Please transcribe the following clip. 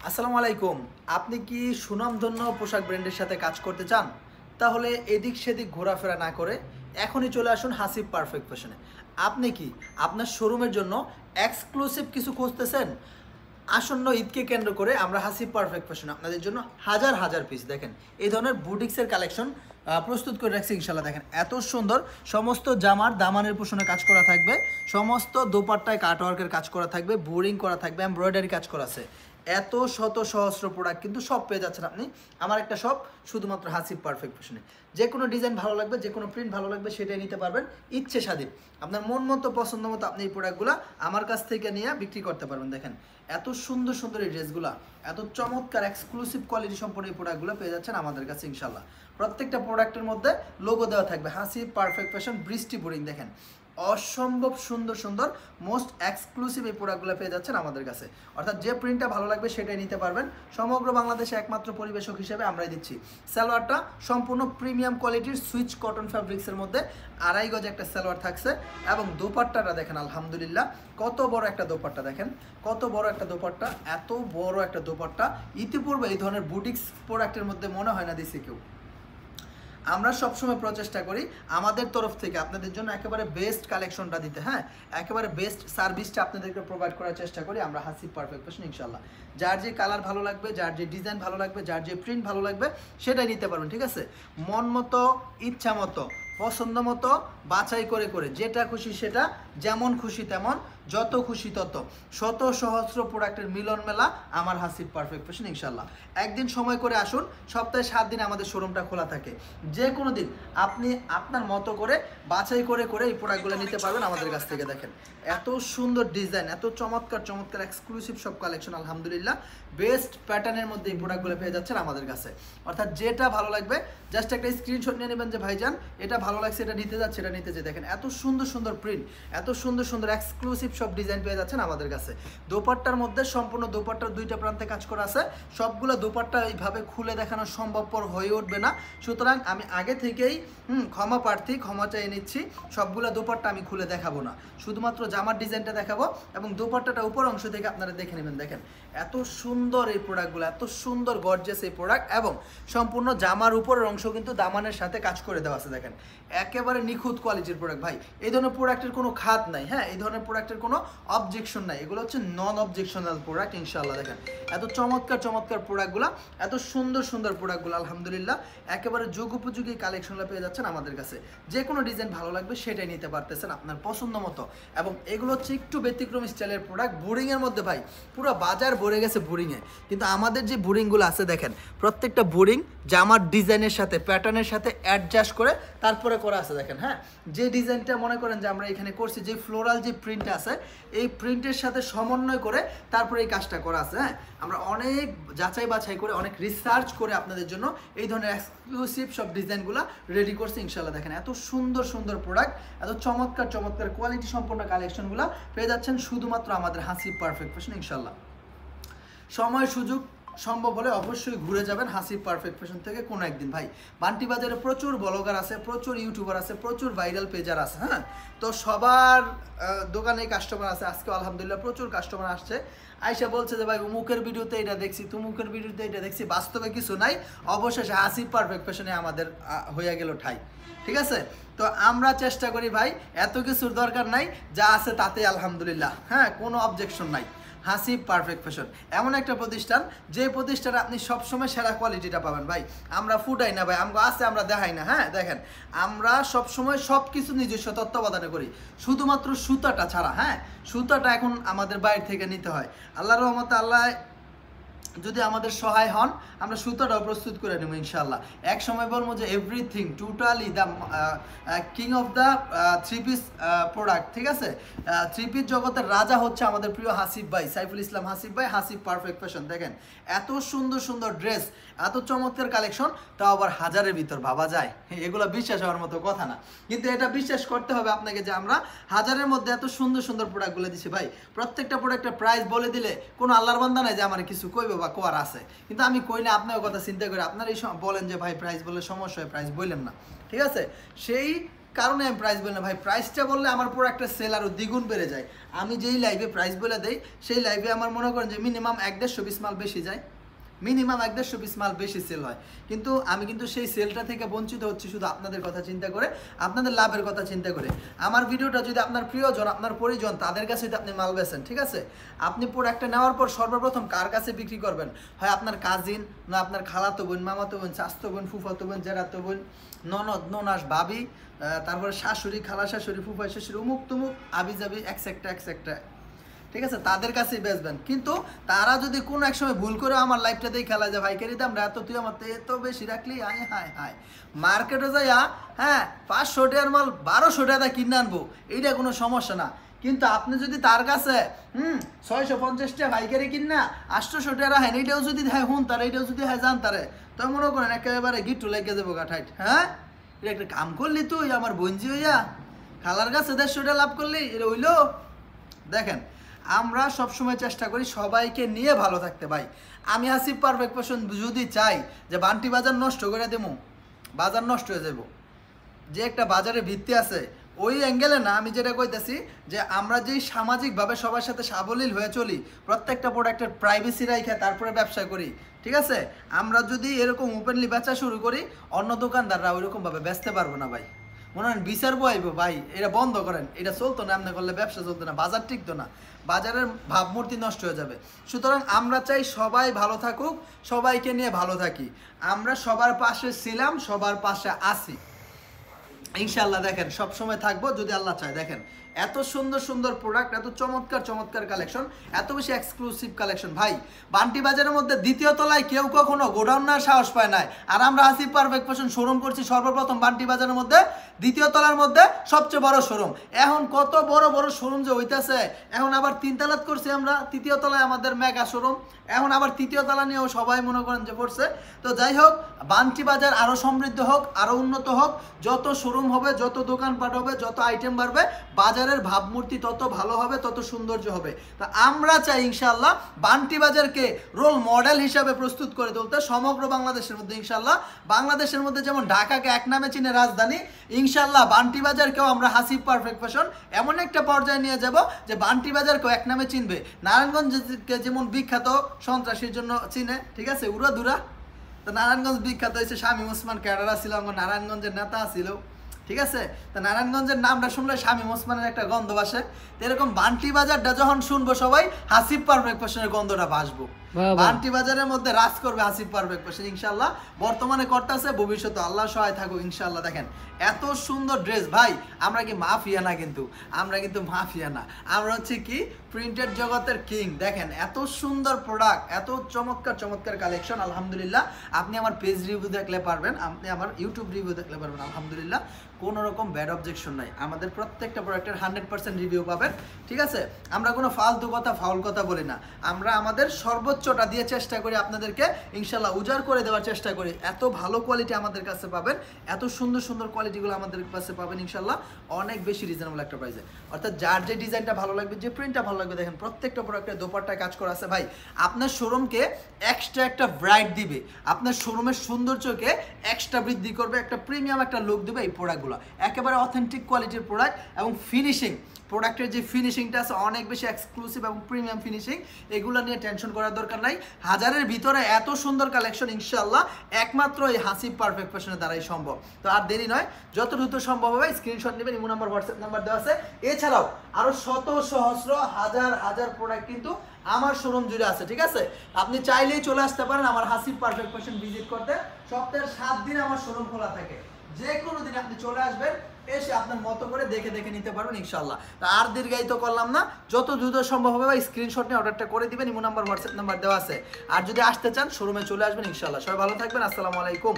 আসসালামু আলাইকুম। আপনি কি সুনামধন্য পোশাক ব্র্যান্ডের সাথে কাজ করতে চান? তাহলে এদিক সেদিক ঘোরাফেরা না করে এখনই চলে আসুন হাসিব পারফেক্ট ফ্যাশনে। আপনি কি আপনার শোরুমের জন্য এক্সক্লুসিভ কিছু খুঁজতেছেন? আসন্ন ঈদকে কেন্দ্র করে আমরা হাসিব পারফেক্ট ফ্যাশন আপনাদের জন্য হাজার হাজার পিস দেখেন এই ধরনের বুটিক্সের কালেকশন প্রস্তুত করে রাখছি ইনশাল্লাহ। দেখেন এত সুন্দর সমস্ত জামার দামানের পোষণে কাজ করা থাকবে, সমস্ত দোপাট্টায় কাটওয়ার্কের কাজ করা থাকবে, বোরিং করা থাকবে, এমব্রয়ডারি কাজ করা আছে। এত শত সহস্র প্রোডাক্ট কিন্তু সব পেয়ে যাচ্ছেন আপনি আমার একটা শপ শুধুমাত্র হাসিব পারফেক্ট ফ্যাশনে। যে কোনো ডিজাইন ভালো লাগবে, যে কোনো প্রিন্ট ভালো লাগবে সেটাই নিতে পারবেন ইচ্ছে স্বাধীন। আপনার মন মতো পছন্দ মতো আপনি এই প্রোডাক্টগুলো আমার কাছ থেকে নিয়ে বিক্রি করতে পারবেন। দেখেন এত সুন্দর সুন্দর এই ড্রেসগুলো, এত চমৎকার এক্সক্লুসিভ কোয়ালিটি সম্পন্ন এই প্রোডাক্টগুলো পেয়ে যাচ্ছেন আমাদের কাছে ইনশাল্লাহ। প্রত্যেকটা প্রোডাক্টের মধ্যে লোগো দেওয়া থাকবে হাসিব পারফেক্ট ফ্যাশন বৃষ্টি বোরিং। দেখেন অসম্ভব সুন্দর সুন্দর মোস্ট এক্সক্লুসিভ এই প্রোডাক্টগুলো পেয়ে যাচ্ছেন আমাদের কাছে। অর্থাৎ যে প্রিন্টটা ভালো লাগবে সেটাই নিতে পারবেন। সমগ্র বাংলাদেশে একমাত্র পরিবেশক হিসেবে আমরাই দিচ্ছি। সালোয়ারটা সম্পূর্ণ প্রিমিয়াম কোয়ালিটির সুইচ কটন ফ্যাব্রিক্সের মধ্যে 2.5 গজ একটা সালোয়ার থাকছে এবং দোপাট্টাটা দেখেন আলহামদুলিল্লাহ কত বড় একটা দোপাট্টা। দেখেন কত বড় একটা দোপাট্টা, এত বড় একটা দোপাট্টা ইতিপূর্বে এই ধরনের বুটিক্স প্রোডাক্টের মধ্যে মনে হয় না দিছি কেউ। আমরা সবসময় প্রচেষ্টা করি আমাদের তরফ থেকে আপনাদের জন্য একেবারে বেস্ট কালেকশনটা দিতে, হ্যাঁ একেবারে বেস্ট সার্ভিসটা আপনাদেরকে প্রোভাইড করার চেষ্টা করি আমরা হাসিব পারফেক্ট ফ্যাশন ইনশাল্লাহ। যার যে কালার ভালো লাগবে, যার যে ডিজাইন ভালো লাগবে, যার যে প্রিন্ট ভালো লাগবে সেটাই নিতে পারবেন, ঠিক আছে। মন মতো ইচ্ছা মতো পছন্দ মতো বাছাই করে করে যেটা খুশি সেটা, যেমন খুশি তেমন, যত খুশি তত, শত সহস্র প্রোডাক্টের মিলন মেলা আমার হাসিব পারফেক্ট ফ্যাশন ইনশাল্লাহ। একদিন সময় করে আসুন, সপ্তাহে 7 দিন আমাদের শোরুমটা খোলা থাকে। যে কোনো দিন আপনি আপনার মতো করে বাছাই করে করে এই প্রোডাক্টগুলো নিতে পারবেন আমাদের কাছ থেকে। দেখেন এত সুন্দর ডিজাইন, এত চমৎকার চমৎকার এক্সক্লুসিভ সব কালেকশন আলহামদুলিল্লাহ। বেস্ট প্যাটার্নের মধ্যে এই প্রোডাক্টগুলো পেয়ে যাচ্ছেন আমাদের কাছে। অর্থাৎ যেটা ভালো লাগবে জাস্ট একটা স্ক্রিনশট নিয়ে নেবেন যে ভাইজান এটা ভালো লাগছে, এটা নিতে যাচ্ছে, এটা নিতে যে। দেখেন এত সুন্দর সুন্দর প্রিন্ট, এত সুন্দর সুন্দর এক্সক্লুসিভ সব ডিজাইন পেয়ে যাচ্ছেন আমাদের কাছে। দোপাট্টার মধ্যে সম্পূর্ণ দোপাট্টার দুইটা প্রান্তে কাজ করা আছে। সবগুলো দোপাট্টা এইভাবে খুলে দেখানো সম্ভবপর হয়ে উঠবে না, সুতরাং আমি আগে থেকেই ক্ষমা প্রার্থী, ক্ষমা চেয়ে নিচ্ছি। সবগুলো দোপাট্টা আমি খুলে দেখাবো না, শুধুমাত্র জামার ডিজাইনটা দেখাবো এবং দোপাট্টাটা উপর অংশ থেকে আপনারা দেখে নেবেন। দেখেন এত সুন্দর এই প্রোডাক্টগুলো, এত সুন্দর গর্জিয়াস এই প্রোডাক্ট এবং সম্পূর্ণ জামার উপরের অংশ কিন্তু দামানের সাথে কাজ করে দেওয়া আছে। দেখেন একেবারে নিখুঁত কোয়ালিটির প্রোডাক্ট ভাই। এই ধরনের প্রোডাক্টের কোনো খাত নাই, হ্যাঁ এই ধরনের প্রোডাক্টের কোনো অবজেকশন নাই, এগুলো হচ্ছে নন অবজেকশনাল প্রোডাক্ট ইনশাল্লাহ। দেখেন এত চমৎকার চমৎকার প্রোডাক্টগুলো, এত সুন্দর সুন্দর প্রোডাক্টগুলো আলহামদুলিল্লাহ একেবারে যুগ উপযোগী কালেকশনগুলো পেয়ে যাচ্ছেন আমাদের কাছে। যে কোনো ডিজাইন ভালো লাগবে সেটাই নিতে পারতেছেন আপনার পছন্দ মতো। এবং এগুলো হচ্ছে একটু ব্যতিক্রমী স্টাইলের প্রোডাক্ট। বোরিংয়ের মধ্যে ভাই পুরো বাজার ভরে গেছে বোরিংয়ে, কিন্তু আমাদের যে বোরিংগুলো আছে দেখেন প্রত্যেকটা বোরিং জামার ডিজাইনের সাথে প্যাটার্নের সাথে অ্যাডজাস্ট করে তারপরে করা আছে। দেখেন হ্যাঁ যে ডিজাইনটা মনে করেন যে আমরা এখানে করছি, যে ফ্লোরাল যে প্রিন্ট আছে এই প্রিন্টের সাথে সমন্বয় করে তারপরে এই কাজটা করা আছে। হ্যাঁ আমরা অনেক যাচাই বাছাই করে অনেক রিসার্চ করে আপনাদের জন্য এই ধরনের এক্সক্লুসিভ সব ডিজাইনগুলো রেডি করছি ইনশাল্লাহ। দেখেন এত সুন্দর সুন্দর প্রোডাক্ট, এত চমৎকার চমৎকার কোয়ালিটি সম্পন্ন কালেকশনগুলো পেয়ে যাচ্ছেন শুধুমাত্র আমাদের হাসিব পারফেক্ট ফ্যাশন ইনশাল্লাহ। সময় সুযোগ সম্ভব হলে অবশ্যই ঘুরে যাবেন হাসিব পারফেক্ট ফ্যাশন থেকে কোনো একদিন। ভাই বান্টি বাজারে প্রচুর ব্লগার আছে, প্রচুর ইউটিউবার আছে, প্রচুর ভাইরাল পেজার আছে, হ্যাঁ তো সবার দোকানে কাস্টমার আছে। আজকে আলহামদুলিল্লাহ প্রচুর কাস্টমার আসছে, আইসা বলছে যে ভাই অমুকের ভিডিওতে এটা দেখছি, তুমুকের ভিডিওতে এটা দেখছি, বাস্তবে কিছু নাই, অবশেষে হাসিব পারফেক্ট ফ্যাশনে আমাদের হয়ে গেল ঠাই। ঠিক আছে, তো আমরা চেষ্টা করি ভাই এত কিছুর দরকার নাই, যা আছে তাতে আলহামদুলিল্লাহ, হ্যাঁ কোনো অবজেকশন নাই। হাসিব পারফেক্ট ফ্যাশন এমন একটা প্রতিষ্ঠান যে প্রতিষ্ঠানে আপনি সবসময় সেরা কোয়ালিটিটা পাবেন ভাই। আমরা ফুটাই না ভাই, আমরা আছে আমরা দেখাই না। হ্যাঁ দেখেন আমরা সবসময় সব কিছু নিজস্ব তত্ত্বাবধানে করি, শুধুমাত্র সুতাটা ছাড়া। হ্যাঁ সুতাটা এখন আমাদের বাইরে থেকে নিতে হয়। আল্লাহর রহমতে আল্লাহ যদি আমাদের সহায় হন আমরা সুতাটাও প্রস্তুত করে নেব ইনশাল্লাহ। এক সময় বলবো যে everything totally the king of the three piece product. ঠিক আছে, থ্রি পিস জগতের রাজা হচ্ছে আমাদের প্রিয় হাসিব ভাই, সাইফুল ইসলাম হাসিব ভাই, হাসিব পারফেক্ট ফ্যাশন। দেখেন এত সুন্দর সুন্দর ড্রেস, এত চমৎকার কালেকশন, তাও আবার হাজারের ভিতর ভাবা যায়, এগুলো বিশ্বাস হওয়ার মতো কথা না। কিন্তু এটা বিশ্বাস করতে হবে আপনাকে যে আমরা হাজারের মধ্যে এত সুন্দর সুন্দর প্রোডাক্টগুলো দিচ্ছি ভাই। প্রত্যেকটা প্রোডাক্টের প্রাইস বলে দিলে কোনো আল্লাহর বান্দা নাই যে আমার কিছু কইবে বা কোয়ার আছে, কিন্তু আমি কই না, আপনার কথা চিন্তা করে আপনার এই বলেন যে ভাই প্রাইস বলে সমস্যা হয়, প্রাইস বললেন না। ঠিক আছে, সেই কারণে আমি প্রাইস বলি না ভাই। প্রাইসটা বললে আমার প্রোডাক্টের সেল আরও দ্বিগুণ বেড়ে যায়। আমি যেই লাইভে প্রাইস বলে দেই সেই লাইভে আমার মনে করেন যে মিনিমাম 1-150 পিস মাল বেশি যায়, মিনিমাম 1-150 পিস মাল বেশি সেল হয়। কিন্তু আমি কিন্তু সেই সেলটা থেকে বঞ্চিত হচ্ছি শুধু আপনাদের কথা চিন্তা করে, আপনাদের লাভের কথা চিন্তা করে। আমার ভিডিওটা যদি আপনার প্রিয়জন, আপনার পরিজন, তাদের কাছে যদি আপনি মাল বেচেন, ঠিক আছে, আপনি প্রোডাক্টটা নেওয়ার পর সর্বপ্রথম কার কাছে বিক্রি করবেন? হয় আপনার কাজিন, না আপনার খালাতো বোন, মামাতো বোন, চাচতো বোন, ফুফাতো বোন, জেরাতো বোন, ননদ, ননাস, ভাবি, তারপরে শাশুড়ি, খালা শাশুড়ি, ফুফা শাশুড়ি, উমুক তুমুক, আবি যাবি, এক্সেট্রা, ঠিক আছে, তাদের কাছেই বেচবেন। কিন্তু তারা যদি কোনো এক সময় ভুল করে আমার লাইফটাতেই খেলা যায়, ভাইকারি দাম এত, তুই আমার এত বেশি রাখলি, হায় হায় হায়, মার্কেটে যাইয়া হ্যাঁ 500 টাকার মাল 1200 টাকা কিনে আনবো, এইটা কোনো সমস্যা না। কিন্তু আপনি যদি তার কাছে 650 টাকা ভাইকারি কিনা 800 টাকা রাখেন, এইটাও যদি হয় হুন তার, এইটাও যদি হয় জান তারে, তো মনে করেন একেবারে গিট্টু লেগে যাবো গাঠাইট। হ্যাঁ, এটা একটা কাম করলি তুই আমার বঞ্জি হইয়া, খালার কাছে 150 টাকা লাভ করলি, এটা হইলো? দেখেন, আমরা সবসময় চেষ্টা করি সবাইকে নিয়ে ভালো থাকতে ভাই। আমি আসিফ পারফেক্ট ফ্যাশন যদি চাই যে বান্টি বাজার নষ্ট করে দেবো, বাজার নষ্ট হয়ে যাব, যে একটা বাজারে ভিত্তি আছে ওই অ্যাঙ্গেলে না, আমি যেটা কইতেছি যে আমরা যেই সামাজিকভাবে সবার সাথে সাবলীল হয়ে চলি, প্রত্যেকটা প্রোডাক্টের প্রাইভেসি রাখে তারপরে ব্যবসা করি, ঠিক আছে, আমরা যদি এরকম ওপেনলি বেচা শুরু করি, অন্য দোকানদাররা ওইরকমভাবে বেচতে পারবো না ভাই। মনে হয় বিচার বইব ভাই, এটা বন্ধ করেন, এটা চলতো না, এমনি করলে ব্যবসা চলতো না, বাজার টিকতো না, বাজারের ভাবমূর্তি নষ্ট হয়ে যাবে। সুতরাং আমরা চাই সবাই ভালো থাকুক, সবাইকে নিয়ে ভালো থাকি, আমরা সবার পাশে ছিলাম, সবার পাশে আছি ইনশাআল্লাহ। দেখেন সব সময় থাকবো যদি আল্লাহ চায়। দেখেন এত সুন্দর সুন্দর প্রোডাক্ট, এত চমৎকার চমৎকার কালেকশন, এত বেশি এক্সক্লুসিভ কালেকশন ভাই। বান্টি বাজারের মধ্যে দ্বিতীয় তলায় কেউ কখনো গোডাউন না সাহস পায় নাই, আর আমরা আসিফ পারফেক্ট ফ্যাশন শোরুম করছি সর্বপ্রথম বান্টি বাজারের মধ্যে, দ্বিতীয় তলার মধ্যে সবচেয়ে বড় শোরুম। এখন কত বড় বড় শোরুম যে হইতেছে, এখন আবার 3 তলাত করছি আমরা, তৃতীয় তলায় আমাদের মেগা শোরুম, এখন আবার তৃতীয় তলা নিয়েও সবাই মনে করেন যে পড়ছে। তো যাই হোক, বান্টি বাজার আরও সমৃদ্ধ হোক, আরও উন্নত হোক, যত শোরুম হবে, যত দোকানপাট হবে, যত আইটেম বাড়বে, বাজারের ভাবমূর্তি তত ভালো হবে, তত সৌন্দর্য হবে। তা আমরা চাই ইনশাআল্লাহ বান্টি বাজারকে রোল মডেল হিসাবে প্রস্তুত করে তুলতে সমগ্র বাংলাদেশের মধ্যে। ইনশাআল্লাহ বাংলাদেশের মধ্যে যেমন ঢাকাকে এক নামে চিনে রাজধানী, ইনশাআল্লাহ বান্টি বাজারকেও আমরা হাসিব পারফেক্ট ফ্যাশন এমন একটা পর্যায়ে নিয়ে যাব যে বান্টি বাজারকেও এক নামে চিনবে। নারায়ণগঞ্জকে যেমন বিখ্যাত সন্ত্রাসীর জন্য চিনে, ঠিক আছে, উড়া দুরা, তো নারায়ণগঞ্জ বিখ্যাত হয়েছে শামীম ওসমান ক্যাডারা ছিল, আমার নারায়ণগঞ্জের নেতা ছিল, ঠিক আছে, তা নারায়ণগঞ্জের নামটা শুনলে শামীম ওসমানের একটা গন্ধ ভাসে, তো এরকম বান্টি বাজারটা যখন শুনবো সবাই হাসিব পারফেক্ট ফ্যাশনের গন্ধটা ভাসবো। বান্টি বাজারের মধ্যে রাজ করবে হাসিব পারফেক্ট ফ্যাশন ইনশাআল্লাহ। বর্তমানে করতেছে, ভবিষ্যতে আল্লাহ সহায় থাকুক ইনশাআল্লাহ। দেখেন এত সুন্দর ড্রেস ভাই, আমরা কি মাফিয়া না, কিন্তু আমরা কিন্তু মাফিয়া না, আমরা হচ্ছে কি প্রিন্টেড জগতের কিং। দেখেন এত সুন্দর প্রোডাক্ট, এত চমৎকার চমৎকার কালেকশন, আলহামদুলিল্লাহ। আপনি আমার পেজ রিভিউ দেখলে পারবেন, আপনি আমার ইউটিউব রিভিউ দেখলে পারবেন, আলহামদুলিল্লাহ কোনো রকম ব্যাড অবজেকশন নাই। আমাদের প্রত্যেকটা প্রোডাক্টের 100% রিভিউ পাবেন, ঠিক আছে। আমরা কোনো ফালতু কথা, ফাউল কথা বলি না, আমরা আমাদের সর্বোচ্চটা দিয়ে চেষ্টা করি আপনাদেরকে ইনশাআল্লাহ উজাড় করে দেওয়ার চেষ্টা করি। এত ভালো কোয়ালিটি আমাদের কাছে পাবেন, এত সুন্দর সুন্দর কোয়ালিটিগুলো আমাদের কাছে পাবেন ইনশাআল্লাহ, অনেক বেশি রিজনেবল একটা প্রাইসে। অর্থাৎ যার যে ডিজাইনটা ভালো লাগবে, যে প্রিন্টটা ভালো লাগবে, দেখেন প্রত্যেকটা প্রোডাক্টের দোপাট্টায় কাজ করা আছে ভাই। আপনার শোরুমকে এক্সট্রা একটা ব্রাইট দিবে, আপনার শোরুমের সৌন্দর্যকে এক্সট্রা বৃদ্ধি করবে, একটা প্রিমিয়াম একটা লুক দেবে এই প্রোডাক্টগুলো। একেবারে অথেন্টিক কোয়ালিটির প্রোডাক্ট, এবং ফিনিশিং, প্রোডাক্টের যে ফিনিশিংটা আছে অনেক বেশি এক্সক্লুসিভ এবং প্রিমিয়াম ফিনিশিং, এগুলো নিয়ে টেনশন করার দরকার নাই। হাজারের ভিতরে এত সুন্দর কালেকশন ইনশাআল্লাহ একমাত্র এই হাসিব পারফেক্ট ফ্যাশনের দ্বারাই সম্ভব। তো আর দেরি নয়, যত দ্রুত সম্ভব হবে স্ক্রিনশট নেবেন, ইমো নাম্বার, হোয়াটসঅ্যাপ নাম্বার দেওয়া আছে। এছাড়াও আরো শত সহস্র হাজার হাজার প্রোডাক্ট কিন্তু আমার শোরুম জুড়ে আছে, ঠিক আছে। আপনি চাইলেই চলে আসতে পারেন আমার হাসিব পারফেক্ট ফ্যাশন ভিজিট করতে। সপ্তাহের 7 দিন আমার শোরুম খোলা থাকে, যে কোনো দিন আপনি চলে আসবেন, এসে আপনার মতো করে দেখে দেখে নিতে পারবেন ইনশাআল্লাহ। তা আর দীর্ঘায়িত করলাম না, যত দ্রুত সম্ভব হবে স্ক্রিনশট নিয়ে অর্ডারটা করে দিবেন, ইমো নাম্বার, হোয়াটসঅ্যাপ নাম্বার দেওয়া আছে। আর যদি আসতে চান শোরুমে চলে আসবেন ইনশাআল্লাহ। সবাই ভালো থাকবেন, আসসালামু আলাইকুম।